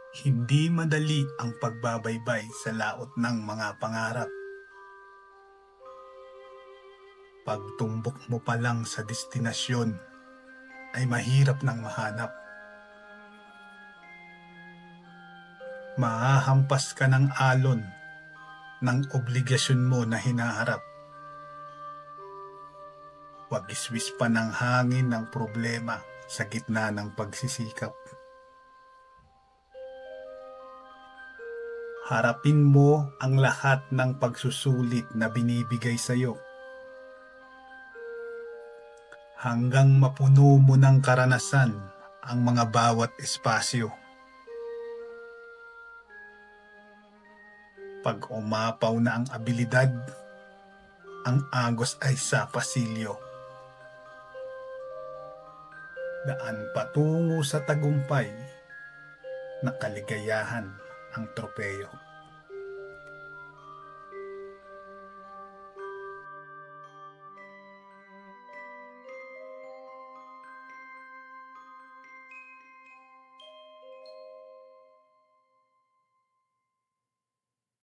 Hindi madali ang pagbabaybay sa laot ng mga pangarap. Pagtumbok mo pa lang sa destinasyon ay mahirap nang mahanap. Mahahampas ka ng alon ng obligasyon mo na hinaharap. Wagiswis pa ng hangin ng problema sa gitna ng pagsisikap. Harapin mo ang lahat ng pagsusulit na binibigay sa iyo hanggang mapuno mo ng karanasan ang mga bawat espasyo. Pag umapaw na ang abilidad, ang agos ay sa pasilyo. Daan patungo sa tagumpay na kaligayahan ang tropeyo.